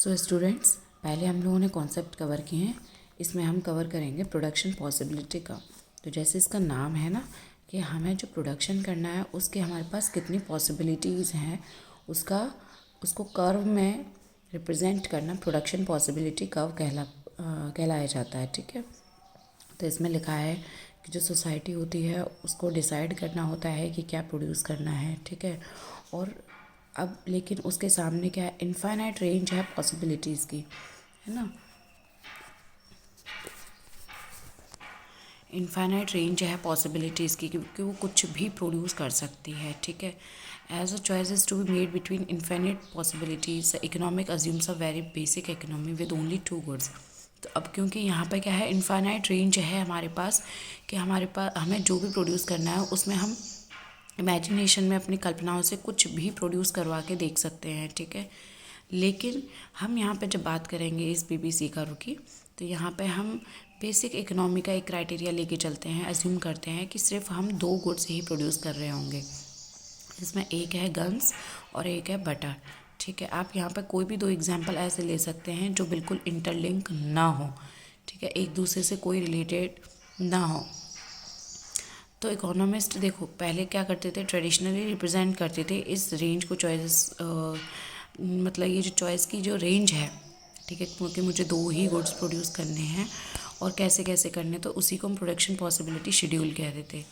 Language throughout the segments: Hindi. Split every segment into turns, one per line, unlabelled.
सो स्टूडेंट्स, पहले हम लोगों ने कॉन्सेप्ट कवर किए हैं। इसमें हम कवर करेंगे प्रोडक्शन पॉसिबिलिटी का। तो जैसे इसका नाम है ना कि हमें जो प्रोडक्शन करना है उसके हमारे पास कितनी पॉसिबिलिटीज़ हैं, उसको कर्व में रिप्रेजेंट करना प्रोडक्शन पॉसिबिलिटी कर्व कहलाया जाता है। ठीक है। तो इसमें लिखा है कि जो सोसाइटी होती है उसको डिसाइड करना होता है कि क्या प्रोड्यूस करना है। ठीक है। और अब लेकिन उसके सामने क्या है, इनफाइनाइट रेंज है पॉसिबिलिटीज़ की, है ना। इनफाइनाइट रेंज है पॉसिबिलिटीज़ की क्योंकि वो कुछ भी प्रोड्यूस कर सकती है। ठीक है। As a choice is to be made between infinite possibilities, economic assumes a very basic economy with only two goods. तो अब क्योंकि यहाँ पे क्या है, इनफाइनाइट रेंज है हमारे पास कि हमारे पास हमें जो भी प्रोड्यूस करना है उसमें हम इमेजिनेशन में अपनी कल्पनाओं से कुछ भी प्रोड्यूस करवा के देख सकते हैं। ठीक है। लेकिन हम यहाँ पे जब बात करेंगे इस बीबीसी का रुकी, तो यहाँ पे हम बेसिक इकोनॉमी का एक क्राइटेरिया लेके चलते हैं। अज्यूम करते हैं कि सिर्फ हम दो गुड्स ही प्रोड्यूस कर रहे होंगे। इसमें एक है गन्स और एक है बटर। ठीक है। आप यहाँ पर कोई भी दो एग्जाम्पल ऐसे ले सकते हैं जो बिल्कुल इंटरलिंक ना हो। ठीक है। एक दूसरे से कोई रिलेटेड ना हो। तो इकोनॉमिस्ट देखो पहले क्या करते थे, ट्रेडिशनली रिप्रेजेंट करते थे इस रेंज को, चॉइस मतलब ये जो चॉइस की जो रेंज है, ठीक है, क्योंकि मुझे दो ही गुड्स प्रोड्यूस करने हैं और कैसे कैसे करने, तो उसी को हम प्रोडक्शन पॉसिबिलिटी शेड्यूल कह देते।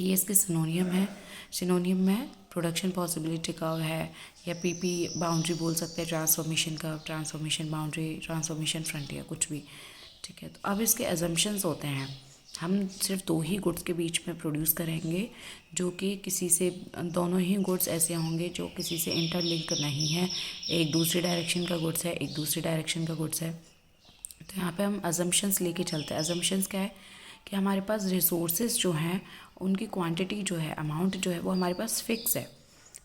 ये इसके सिनोनियम है। सिनोनियम में प्रोडक्शन पॉसिबिलिटी कर्व है, या पीपी बाउंड्री बोल सकते हैं, transformation curve, transformation boundary, transformation frontier, कुछ भी। ठीक है। तो अब इसके अजम्पशंस होते हैं, हम सिर्फ दो ही गुड्स के बीच में प्रोड्यूस करेंगे जो कि किसी से, दोनों ही गुड्स ऐसे होंगे जो किसी से इंटरलिंक नहीं है, एक दूसरी डायरेक्शन का गुड्स है, एक दूसरी डायरेक्शन का गुड्स है। तो यहाँ पे हम अजम्पशंस लेके चलते हैं। अजम्पशंस क्या है कि हमारे पास रिसोर्सेज जो हैं उनकी क्वांटिटी जो है, अमाउंट जो है वो हमारे पास फिक्स है।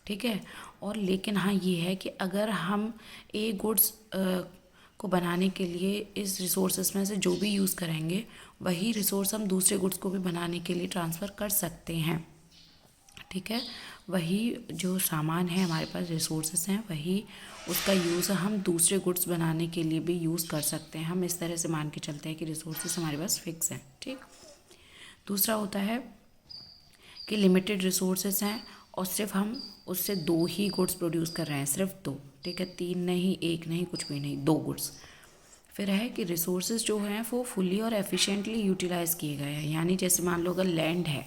ठीक है। और लेकिन हाँ ये है कि अगर हम एक गुड्स को बनाने के लिए इस रिसोर्सेज में से जो भी यूज़ करेंगे वही रिसोर्स हम दूसरे गुड्स को भी बनाने के लिए ट्रांसफ़र कर सकते हैं। ठीक है। वही जो सामान है हमारे पास, रिसोर्सेज हैं, वही उसका यूज़ हम दूसरे गुड्स बनाने के लिए भी यूज़ कर सकते हैं। हम इस तरह से मान के चलते हैं कि रिसोर्सेज हमारे पास फिक्स हैं। ठीक। दूसरा होता है कि लिमिटेड रिसोर्सेज हैं और सिर्फ हम उससे दो ही गुड्स प्रोड्यूस कर रहे हैं, सिर्फ दो। ठीक है। तीन नहीं, एक नहीं, कुछ भी नहीं, दो गुड्स। फिर है कि रिसोर्सेज जो हैं वो फुली और एफिशिएंटली यूटिलाइज़ किए गए हैं। यानी जैसे मान लो अगर लैंड है,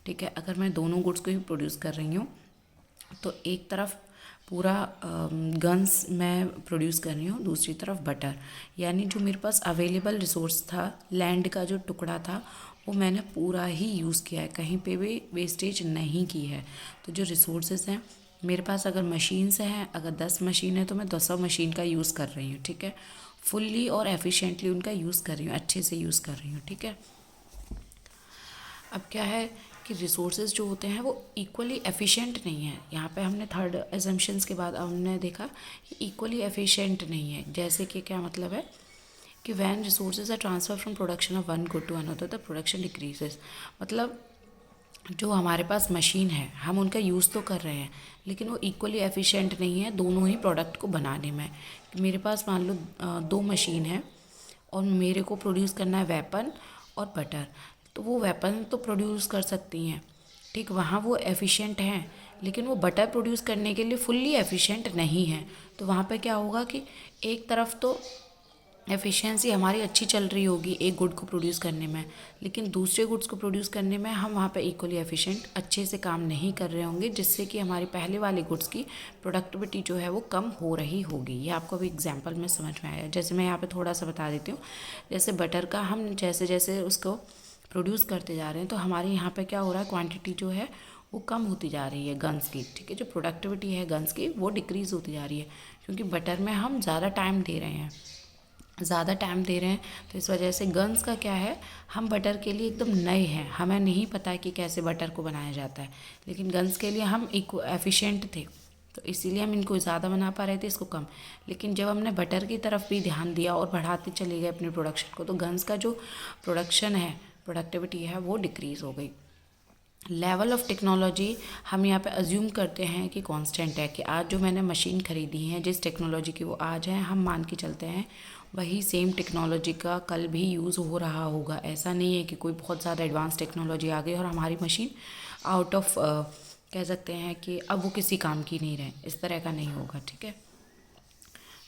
ठीक है, अगर मैं दोनों गुड्स को ही प्रोड्यूस कर रही हूँ तो एक तरफ पूरा गन्स मैं प्रोड्यूस कर रही हूँ, दूसरी तरफ बटर। यानी जो मेरे पास अवेलेबल रिसोर्स था, लैंड का जो टुकड़ा था, वो मैंने पूरा ही यूज़ किया है, कहीं पे भी वेस्टेज नहीं की है। तो जो रिसोर्सेज हैं मेरे पास, अगर मशीन्स हैं, अगर 10 मशीन है तो मैं 10 मशीन का यूज़ कर रही हूँ। ठीक है। फुल्ली और एफिशिएंटली उनका यूज़ कर रही हूँ, अच्छे से यूज़ कर रही हूँ। ठीक है। अब क्या है कि रिसोर्सेज जो होते हैं वो इक्वली एफिशिएंट नहीं है। यहाँ पे हमने थर्ड एजम्पशंस के बाद हमने देखा कि इक्वली एफिशिएंट नहीं है। जैसे कि क्या मतलब है कि when resources are transfer from production of one good to another the production decreases. मतलब जो हमारे पास मशीन है हम उनका यूज़ तो कर रहे हैं लेकिन वो इक्वली एफिशिएंट नहीं है दोनों ही प्रोडक्ट को बनाने में। मेरे पास मान लो दो मशीन है और मेरे को प्रोड्यूस करना है वेपन और बटर, तो वो वेपन तो प्रोड्यूस कर सकती हैं, ठीक, वहाँ वो एफिशिएंट हैं, लेकिन वो बटर प्रोड्यूस करने के लिए फुल्ली एफिशिएंट नहीं है। तो वहाँ पे क्या होगा कि एक तरफ तो एफिशिएंसी हमारी अच्छी चल रही होगी एक गुड को प्रोड्यूस करने में, लेकिन दूसरे गुड्स को प्रोड्यूस करने में हम वहाँ पे इक्वली एफिशिएंट अच्छे से काम नहीं कर रहे होंगे, जिससे कि हमारी पहले वाले गुड्स की प्रोडक्टिविटी जो है वो कम हो रही होगी। ये आपको अभी एग्जांपल में समझ में आया। जैसे मैं यहाँ पे थोड़ा सा बता देती हूँ। जैसे बटर का हम जैसे जैसे उसको प्रोड्यूस करते जा रहे हैं तो हमारे यहाँ पर क्या हो रहा है, क्वान्टिटी जो है वो कम होती जा रही है गन्स की। ठीक है। जो प्रोडक्टिविटी है गन्स की वो डिक्रीज़ होती जा रही है, क्योंकि बटर में हम ज़्यादा टाइम दे रहे हैं, तो इस वजह से गन्स का क्या है, हम बटर के लिए एकदम नए हैं, हमें नहीं पता है कि कैसे बटर को बनाया जाता है, लेकिन गन्स के लिए हम एफिशिएंट थे तो इसीलिए हम इनको ज़्यादा बना पा रहे थे, इसको कम। लेकिन जब हमने बटर की तरफ भी ध्यान दिया और बढ़ाते चले गए अपने प्रोडक्शन को, तो गन्स का जो प्रोडक्शन है, प्रोडक्टिविटी है, वो डिक्रीज़ हो गई। लेवल ऑफ टेक्नोलॉजी हम यहाँ पे अज्यूम करते हैं कि कांस्टेंट है, कि आज जो मैंने मशीन ख़रीदी है जिस टेक्नोलॉजी की वो आज है, हम मान के चलते हैं वही सेम टेक्नोलॉजी का कल भी यूज़ हो रहा होगा। ऐसा नहीं है कि कोई बहुत ज़्यादा एडवांस टेक्नोलॉजी आ गई और हमारी मशीन आउट ऑफ कह सकते हैं कि अब वो किसी काम की नहीं रहे, इस तरह का नहीं होगा। ठीक है,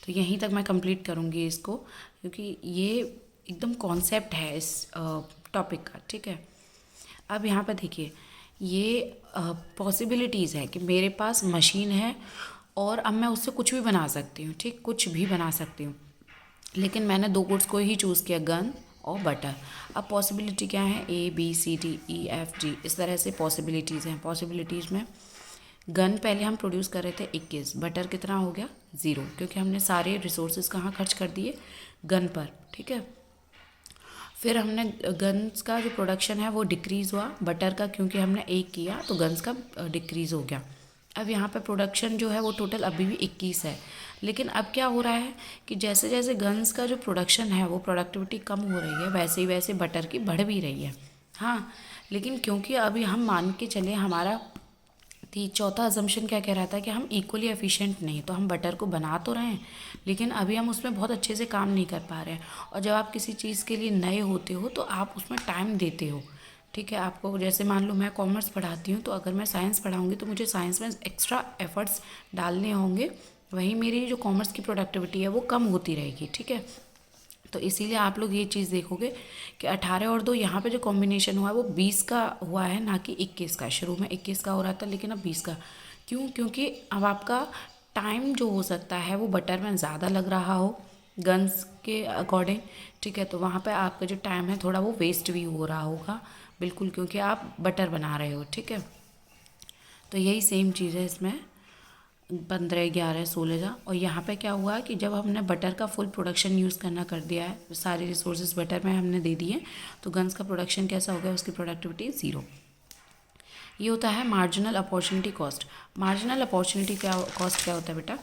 तो यहीं तक मैं कंप्लीट करूँगी इसको, क्योंकि ये एकदम कॉन्सेप्ट है इस टॉपिक का। ठीक है, अब यहाँ पर देखिए, ये पॉसिबिलिटीज़ है कि मेरे पास मशीन है और अब मैं उससे कुछ भी बना सकती हूँ। ठीक, कुछ भी बना सकती हूँ, लेकिन मैंने दो गुड्स को ही चूज़ किया, गन और बटर। अब पॉसिबिलिटी क्या है, A B C D E F G, इस तरह से पॉसिबिलिटीज़ हैं। पॉसिबिलिटीज़ में गन पहले हम प्रोड्यूस कर रहे थे 21, बटर कितना हो गया 0, क्योंकि हमने सारे रिसोर्सेज कहाँ खर्च कर दिए, गन पर। ठीक है, फिर हमने गन्स का जो प्रोडक्शन है वो डिक्रीज़ हुआ, बटर का क्योंकि हमने एक किया तो गन्स का डिक्रीज़ हो गया। अब यहाँ पे प्रोडक्शन जो है वो टोटल अभी भी 21 है, लेकिन अब क्या हो रहा है कि जैसे जैसे गन्स का जो प्रोडक्शन है वो प्रोडक्टिविटी कम हो रही है, वैसे ही वैसे बटर की बढ़ भी रही है। हाँ, लेकिन क्योंकि अभी हम मान के चले, हमारा चौथा अजम्पशन क्या कह रहा था कि हम इक्वली एफिशिएंट नहीं, तो हम बटर को बना तो रहे हैं लेकिन अभी हम उसमें बहुत अच्छे से काम नहीं कर पा रहे हैं। और जब आप किसी चीज़ के लिए नए होते हो तो आप उसमें टाइम देते हो। ठीक है, आपको जैसे मान लो मैं कॉमर्स पढ़ाती हूँ, तो अगर मैं साइंस पढ़ाऊँगी तो मुझे साइंस में एक्स्ट्रा एफर्ट्स डालने होंगे, वहीं मेरी जो कॉमर्स की प्रोडक्टिविटी है वो कम होती रहेगी। ठीक है, तो इसीलिए आप लोग ये चीज़ देखोगे कि 18 और 2 यहाँ पे जो कॉम्बिनेशन हुआ है वो 20 का हुआ है, ना कि 21 का। शुरू में 21 का हो रहा था लेकिन अब 20 का। क्यों? क्योंकि अब आपका टाइम जो हो सकता है वो बटर में ज़्यादा लग रहा हो गन्स के अकॉर्डिंग। ठीक है, तो वहाँ पे आपका जो टाइम है थोड़ा वो वेस्ट भी हो रहा होगा, बिल्कुल, क्योंकि आप बटर बना रहे हो। ठीक है, तो यही सेम चीज़ है इसमें, 15, 11, 16 और यहाँ पे क्या हुआ कि जब हमने बटर का फुल प्रोडक्शन यूज़ करना कर दिया है, सारे रिसोर्सेज बटर में हमने दे दिए, तो गन्स का प्रोडक्शन कैसा हो गया, उसकी प्रोडक्टिविटी 0। ये होता है marginal opportunity cost. Marginal opportunity क्या कॉस्ट क्या होता है बेटा?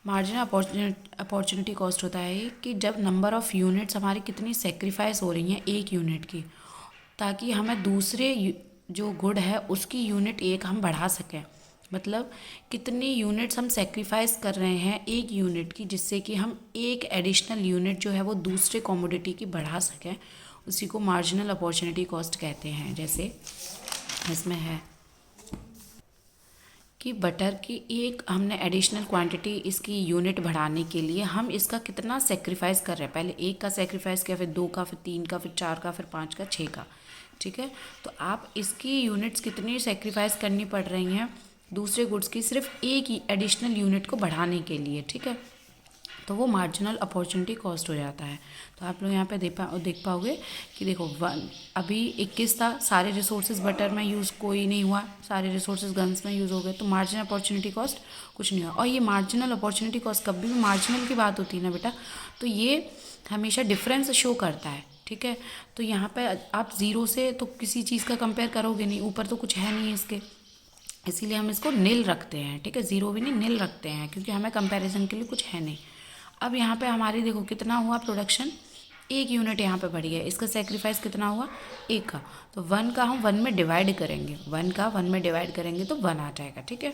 मार्जिनल अपॉर्चुनिटी कॉस्ट होता है कि जब नंबर ऑफ़ यूनिट्स हमारी कितनी सेक्रीफाइस हो रही हैं एक यूनिट की, ताकि हमें दूसरे जो गुड है उसकी यूनिट एक हम बढ़ा सकें। मतलब कितनी यूनिट्स हम सेक्रीफाइस कर रहे हैं एक यूनिट की, जिससे कि हम एक एडिशनल यूनिट जो है वो दूसरे कमोडिटी की बढ़ा सकें, उसी को मार्जिनल अपॉर्चुनिटी कॉस्ट कहते हैं। जैसे इसमें है कि बटर की एक हमने एडिशनल क्वांटिटी इसकी यूनिट बढ़ाने के लिए हम इसका कितना सेक्रीफाइस कर रहे हैं। पहले एक का सेक्रीफाइस किया, फिर 2 का, फिर 3 का, फिर 4 का, फिर 5 का, 6 का। ठीक है, तो आप इसकी यूनिट्स कितनी सेक्रीफाइस करनी पड़ रही हैं दूसरे गुड्स की सिर्फ एक ही एडिशनल यूनिट को बढ़ाने के लिए। ठीक है, तो वो मार्जिनल अपॉर्चुनिटी कॉस्ट हो जाता है। तो आप लोग यहाँ पे देख पाओगे कि देखो अभी 21 था, सारे रिसोर्सेज बटर में यूज़ कोई नहीं हुआ, सारे रिसोर्सेज गन्स में यूज़ हो गए, तो मार्जिनल अपॉर्चुनिटी कॉस्ट कुछ नहीं हुआ। और ये मार्जिनल अपॉर्चुनिटी कॉस्ट कभी भी मार्जिनल की बात होती है ना बेटा, तो ये हमेशा डिफरेंस शो करता है। ठीक है, तो यहाँ पे आप 0 से तो किसी चीज़ का कंपेयर करोगे नहीं, ऊपर तो कुछ है नहीं इसके, इसीलिए हम इसको नील रखते हैं। ठीक है, 0 भी नहीं, नील रखते हैं, क्योंकि हमें कंपैरिजन के लिए कुछ है नहीं। अब यहाँ पे हमारी देखो कितना हुआ प्रोडक्शन, एक यूनिट यहाँ पे बढ़ी है, इसका सेक्रीफाइस कितना हुआ, 1 का। तो 1 का हम 1 में डिवाइड करेंगे, 1 का 1 में डिवाइड करेंगे तो 1 आ जाएगा। ठीक है,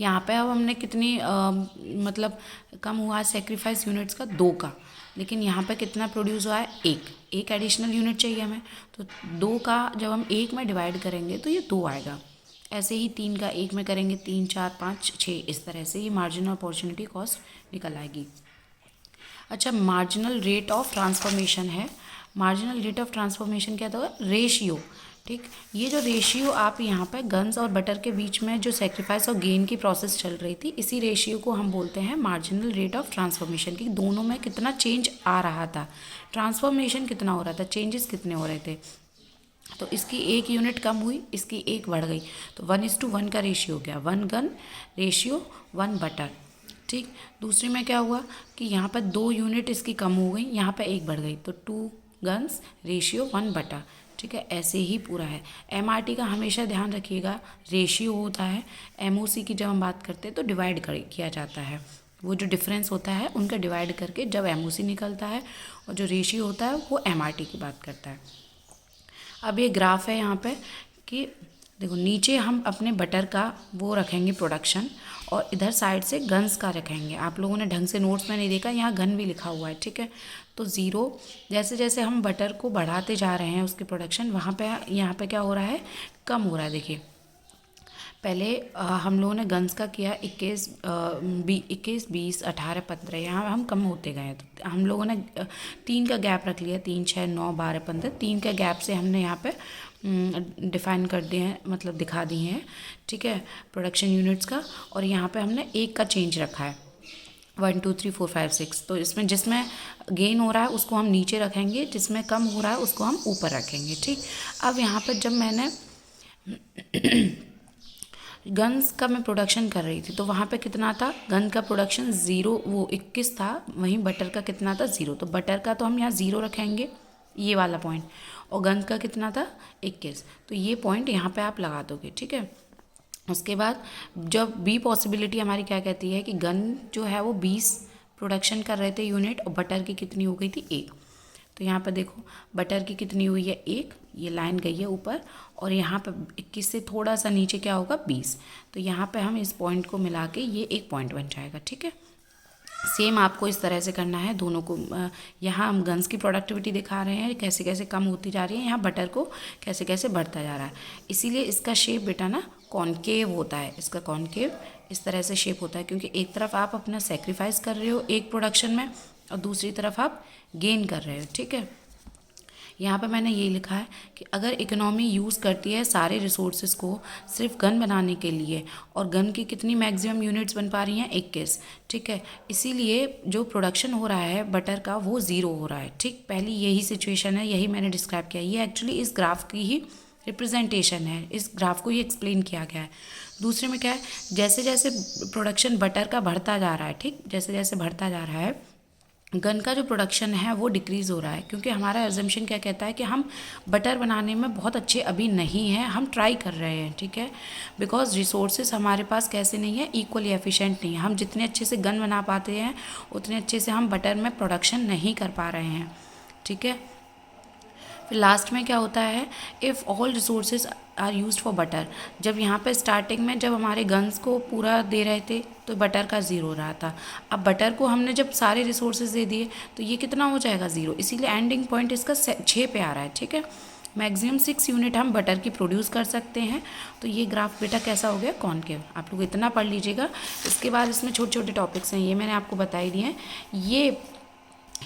यहाँ पे अब हमने कितनी मतलब कम हुआ सेक्रीफाइस यूनिट्स का, 2 का, लेकिन यहाँ पे कितना प्रोड्यूस हुआ है, एक एडिशनल यूनिट चाहिए हमें, तो 2 का जब हम 1 में डिवाइड करेंगे तो ये 2 आएगा। ऐसे ही 3 का 1 में करेंगे, 3, 4, 5, 6, इस तरह से ये मार्जिनल अपॉर्चुनिटी कॉस्ट निकल आएगी। अच्छा, मार्जिनल रेट ऑफ ट्रांसफॉर्मेशन है। मार्जिनल रेट ऑफ ट्रांसफॉर्मेशन क्या था, रेशियो। ठीक, ये जो रेशियो आप यहाँ पे गन्स और बटर के बीच में जो सेक्रीफाइस और गेन की प्रोसेस चल रही थी, इसी रेशियो को हम बोलते हैं मार्जिनल रेट ऑफ ट्रांसफॉर्मेशन, कि दोनों में कितना चेंज आ रहा था, ट्रांसफॉर्मेशन कितना हो रहा था, चेंजेस कितने हो रहे थे। तो इसकी एक यूनिट कम हुई, इसकी एक बढ़ गई, तो 1:1 का रेशियो हो गया, 1 गन रेशियो 1 बटर। ठीक, दूसरे में क्या हुआ कि यहाँ पर 2 यूनिट इसकी कम हो गई, यहाँ पर 1 बढ़ गई, तो 2 गन्स रेशियो 1 बटर। ठीक है, ऐसे ही पूरा है। MRT का हमेशा ध्यान रखिएगा, रेशियो होता है, MOC की जब हम बात करते हैं तो डिवाइड किया जाता है, वो जो डिफरेंस होता है उनका डिवाइड करके जब MOC निकलता है, और जो रेशियो होता है वो MRT की बात करता है। अब ये ग्राफ है यहाँ पे कि देखो नीचे हम अपने बटर का वो रखेंगे प्रोडक्शन, और इधर साइड से गन्स का रखेंगे। आप लोगों ने ढंग से नोट्स में नहीं देखा, यहाँ गन भी लिखा हुआ है, ठीक है। तो ज़ीरो, जैसे जैसे हम बटर को बढ़ाते जा रहे हैं उसकी प्रोडक्शन, वहाँ पे यहाँ पे क्या हो रहा है, कम हो रहा है। देखिए पहले हम लोगों ने गन्स का किया 21, 20, 18, 15, यहाँ हम कम होते गए। तो हम लोगों ने 3 का गैप रख लिया, 3, 6, 9, 12, 15, 3 का गैप से हमने यहाँ पे डिफ़ाइन कर दिए हैं, मतलब दिखा दिए हैं, ठीक है, प्रोडक्शन यूनिट्स का। और यहाँ पे हमने 1 का चेंज रखा है, 1, 2, 3, 4, 5, 6। तो इसमें जिसमें गेन हो रहा है उसको हम नीचे रखेंगे, जिसमें कम हो रहा है उसको हम ऊपर रखेंगे, ठीक। अब यहाँ पर जब मैंने गन्स का मैं प्रोडक्शन कर रही थी तो वहाँ पे कितना था, गन का प्रोडक्शन 0, वो 21 था, वहीं बटर का कितना था, 0। तो बटर का तो हम यहाँ 0 रखेंगे, ये वाला पॉइंट, और गन का कितना था, 21। तो ये पॉइंट यहाँ पे आप लगा दोगे, ठीक है। उसके बाद जब बी पॉसिबिलिटी हमारी क्या कहती है कि गन जो है वो 20 प्रोडक्शन कर रहे थे यूनिट, और बटर की कितनी हो गई थी, 1। तो यहाँ पर देखो बटर की कितनी हुई है, 1, ये लाइन गई है ऊपर, और यहाँ पे 21 से थोड़ा सा नीचे क्या होगा, 20। तो यहाँ पे हम इस पॉइंट को मिला के ये एक पॉइंट बन जाएगा, ठीक है। सेम आपको इस तरह से करना है दोनों को। यहाँ हम गन्स की प्रोडक्टिविटी दिखा रहे हैं कैसे कैसे कम होती जा रही है, यहाँ बटर को कैसे कैसे बढ़ता जा रहा है। इसीलिए इसका शेप बेटा ना कॉन्केव होता है, इसका कॉन्केव इस तरह से शेप होता है, क्योंकि एक तरफ आप अपना सेक्रीफाइस कर रहे हो एक प्रोडक्शन में, और दूसरी तरफ आप गेन कर रहे हो, ठीक है। यहाँ पे मैंने ये लिखा है कि अगर इकोनॉमी यूज़ करती है सारे रिसोर्सेज को सिर्फ गन बनाने के लिए, और गन की कितनी मैक्सिमम यूनिट्स बन पा रही हैं, 21, ठीक है। इसीलिए जो प्रोडक्शन हो रहा है बटर का वो 0 हो रहा है, ठीक। पहली यही सिचुएशन है, यही मैंने डिस्क्राइब किया, ये एक्चुअली इस ग्राफ की ही रिप्रेजेंटेशन है, इस ग्राफ को ही एक्सप्लेन किया गया है। दूसरे में क्या है, जैसे जैसे प्रोडक्शन बटर का बढ़ता जा रहा है, ठीक, जैसे जैसे बढ़ता जा रहा है, गन का जो प्रोडक्शन है वो डिक्रीज़ हो रहा है, क्योंकि हमारा एजम्पशन क्या कहता है कि हम बटर बनाने में बहुत अच्छे अभी नहीं हैं, हम ट्राई कर रहे हैं, ठीक है। बिकॉज रिसोर्सेज हमारे पास कैसे नहीं है, इक्वली एफिशिएंट नहीं है। हम जितने अच्छे से गन बना पाते हैं उतने अच्छे से हम बटर में प्रोडक्शन नहीं कर पा रहे हैं, ठीक है। फिर लास्ट में क्या होता है, if all resources are used for butter, जब यहाँ पे स्टार्टिंग में जब हमारे गन्स को पूरा दे रहे थे तो बटर का 0 रहा था। अब बटर को हमने जब सारे रिसोर्सेज दे दिए तो ये कितना हो जाएगा, 0। इसीलिए एंडिंग पॉइंट इसका 6 पे आ रहा है, ठीक है। मैक्सिमम 6 यूनिट हम बटर की प्रोड्यूस कर सकते हैं। तो ये ग्राफ बेटा कैसा हो गया, कॉनकेव। आप लोग इतना पढ़ लीजिएगा। इसके बाद इसमें छोटे छोटे टॉपिक्स हैं, ये मैंने आपको बता ही दिए हैं। ये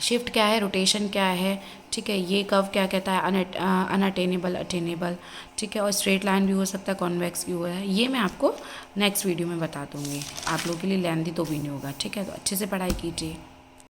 शिफ्ट क्या है, रोटेशन क्या है, ठीक है। ये कर्व क्या कहता है, अनअटेनेबल, अटेनेबल, ठीक है। और स्ट्रेट लाइन भी हो सकता है, कॉन्वेक्स भी हुआ है। ये मैं आपको नेक्स्ट वीडियो में बता दूँगी, आप लोगों के लिए लेंथी तो भी नहीं होगा, ठीक है। तो अच्छे से पढ़ाई कीजिए।